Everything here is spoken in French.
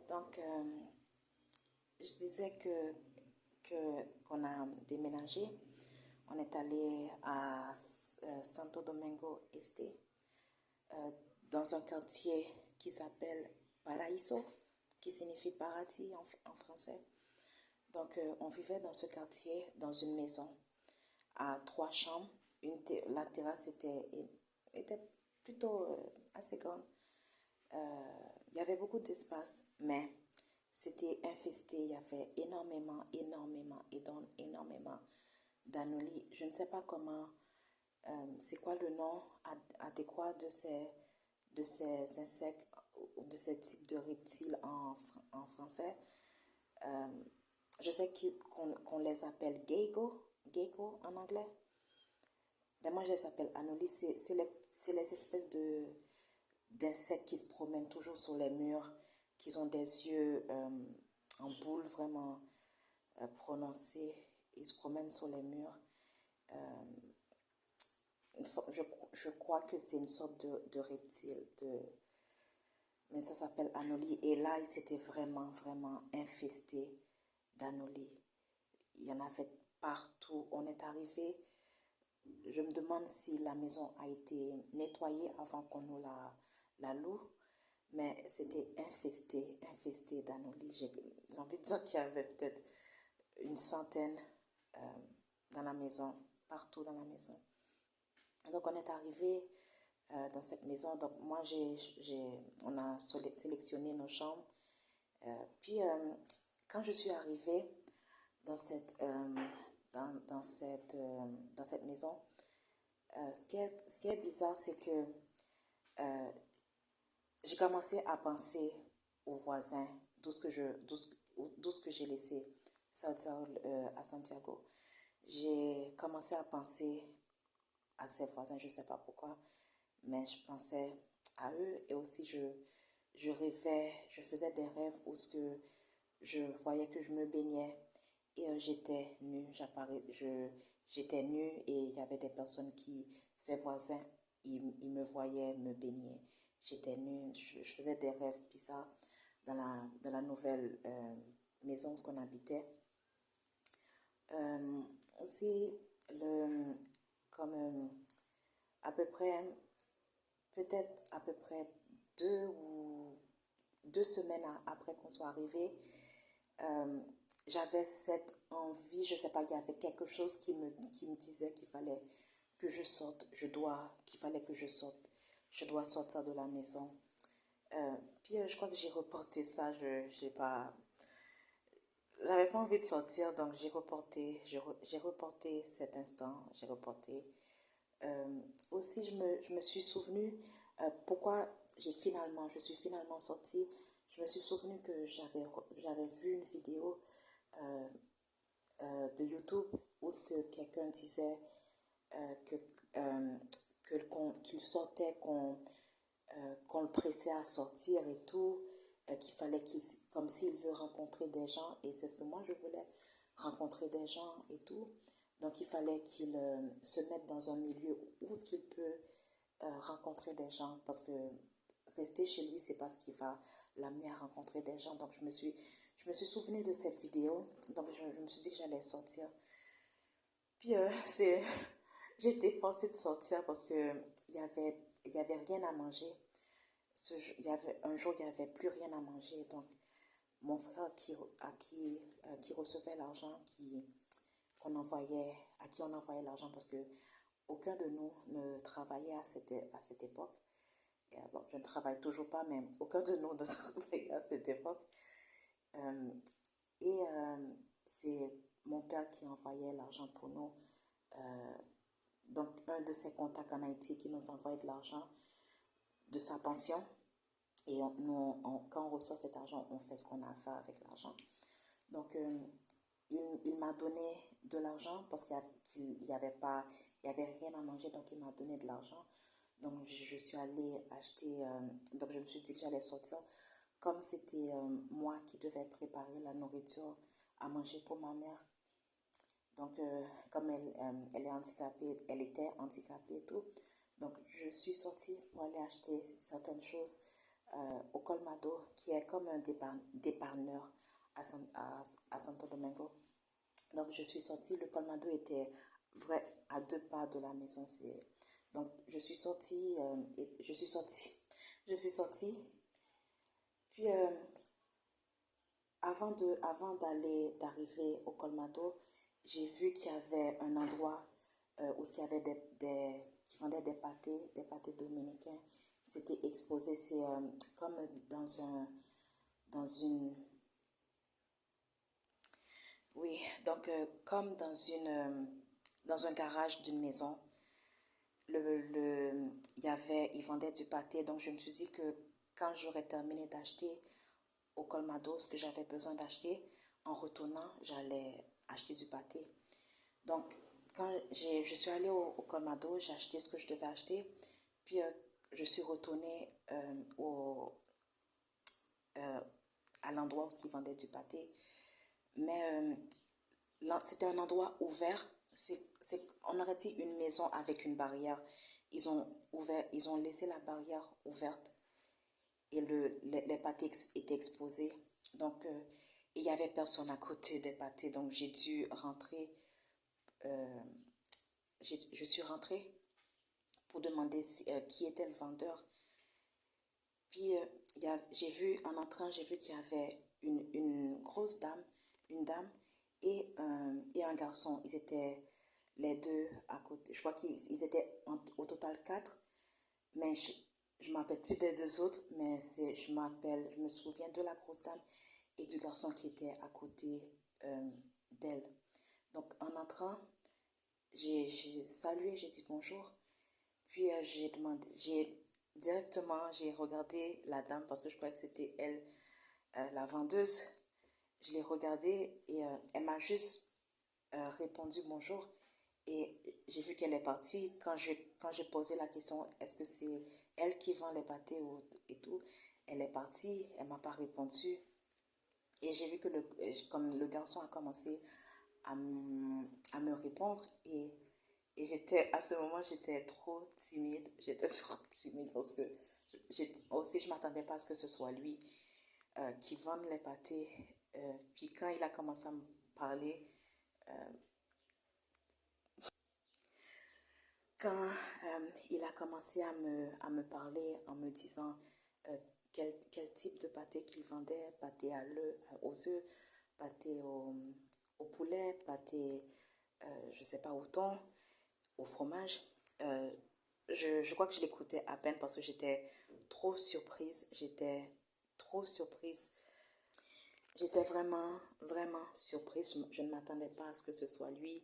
Donc, je disais qu'on a déménagé. On est allé à Santo Domingo Este, dans un quartier qui s'appelle Paraíso, qui signifie paradis en français. Donc, on vivait dans ce quartier, dans une maison, à 3 chambres. La terrasse était plutôt assez grande. Il y avait beaucoup d'espace, mais c'était infesté. Il y avait énormément d'anolis. Je ne sais pas comment, c'est quoi le nom adéquat de ces insectes, de ces types de reptiles en français. Je sais qu'on les appelle gecko en anglais. Mais moi, je les appelle anolis. C'est les espèces d'insectes qui se promènent toujours sur les murs, qui ont des yeux en boule vraiment prononcés. Ils se promènent sur les murs. Je crois que c'est une sorte de reptile, mais ça s'appelle anolis. Et là, il s'était vraiment infesté d'anolis. Il y en avait partout. On est arrivé. Je me demande si la maison a été nettoyée avant qu'on nous la loue. Mais c'était infesté d'anolis. J'ai envie de dire qu'il y avait peut-être une centaine dans la maison, partout dans la maison. Donc, on est arrivé dans cette maison. Donc, moi, on a sélectionné nos chambres. Puis, quand je suis arrivée dans cette maison, ce qui est bizarre, c'est que j'ai commencé à penser aux voisins, d'où ce que j'ai laissé sortir à Santiago. J'ai commencé à penser à ces voisins, je ne sais pas pourquoi, mais je pensais à eux et aussi je rêvais, je faisais des rêves où je voyais que je me baignais et j'étais nue, j'étais nue et il y avait des personnes ces voisins, ils me voyaient me baigner. J'étais nue, je faisais des rêves bizarres dans la nouvelle maison où on habitait. Aussi, comme peut-être à peu près 2 semaines après qu'on soit arrivé, j'avais cette envie, je ne sais pas, il y avait quelque chose qui me disait qu'il fallait que je sorte, qu'il fallait que je sorte, je dois sortir de la maison. Puis je crois que j'ai reporté ça, j'avais pas envie de sortir, donc j'ai reporté cet instant, j'ai reporté. Aussi, je me suis souvenu pourquoi je suis finalement sortie. Je me suis souvenu que j'avais vu une vidéo de YouTube où quelqu'un disait qu'il sortait, qu'on le pressait à sortir et tout, qu'il fallait comme s'il veut rencontrer des gens, et c'est ce que moi je voulais, rencontrer des gens et tout. Donc il fallait qu'il se mette dans un milieu où ce qu'il peut rencontrer des gens, parce que rester chez lui, c'est pas ce qui va l'amener à rencontrer des gens. Donc je me suis souvenu de cette vidéo, donc je me suis dit que j'allais sortir. Puis j'ai été forcée de sortir parce que il y avait rien à manger. Un jour, il n'y avait plus rien à manger. Donc, mon frère à qui recevait l'argent, à qui on envoyait l'argent, parce que aucun de nous ne travaillait à cette époque. Et, bon, je ne travaille toujours pas, mais aucun de nous ne travaillait à cette époque. C'est mon père qui envoyait l'argent pour nous. Donc, un de ses contacts en Haïti qui nous envoyait de l'argent de sa pension. Et quand on reçoit cet argent, on fait ce qu'on a à faire avec l'argent. Donc, il m'a donné de l'argent parce qu'il n'y avait rien à manger, donc il m'a donné de l'argent. Donc, je suis allée acheter, donc je me suis dit que j'allais sortir. Comme c'était moi qui devais préparer la nourriture à manger pour ma mère. Donc, comme elle était handicapée et tout, donc je suis sortie pour aller acheter certaines choses au Colmado, qui est comme un dépanneur à Santo Domingo. Donc, je suis sortie, le Colmado était vrai à 2 pas de la maison. Donc, je suis sortie, je suis sortie. Puis, d'arriver au Colmado, j'ai vu qu'il y avait un endroit où il y avait qui vendaient des pâtés dominicains. C'était exposé, c'est comme dans une, oui, donc comme dans un garage d'une maison, ils vendaient du pâté. Donc je me suis dit que quand j'aurais terminé d'acheter au Colmado ce que j'avais besoin d'acheter, en retournant, j'allais acheter du pâté. Donc quand je suis allée au Colmado, j'ai acheté ce que je devais acheter, puis je suis retournée à l'endroit où ils vendaient du pâté. Mais c'était un endroit ouvert. On aurait dit une maison avec une barrière. Ils ont laissé la barrière ouverte et les pâtés étaient exposés. Donc, il n'y avait personne à côté des pâtés. Donc, j'ai dû rentrer. Je suis rentrée pour demander qui était le vendeur. Puis, en entrant, j'ai vu qu'il y avait une grosse dame, une dame et un garçon. Ils étaient les deux à côté. Je crois qu'ils étaient au total 4, mais je ne m'appelle plus des 2 autres, mais je me souviens de la grosse dame et du garçon qui était à côté d'elle. Donc en entrant, j'ai salué, j'ai dit bonjour, puis j'ai regardé la dame parce que je croyais que c'était elle, la vendeuse. Je l'ai regardée et elle m'a juste répondu bonjour. Et j'ai vu qu'elle est partie. Quand j'ai posé la question, est-ce que c'est elle qui vend les pâtés et tout, elle est partie, elle ne m'a pas répondu. Et j'ai vu que comme le garçon a commencé à me répondre à ce moment, j'étais trop timide. J'étais trop timide parce que je ne m'attendais pas à ce que ce soit lui qui vende les pâtés. Puis quand il a commencé à me parler, quand il a commencé à me parler en me disant quel type de pâté qu'il vendait, pâté aux œufs, pâté au poulet, pâté, je ne sais pas, au thon, au fromage, je crois que je l'écoutais à peine parce que j'étais trop surprise. J'étais vraiment, vraiment surprise. Je ne m'attendais pas à ce que ce soit lui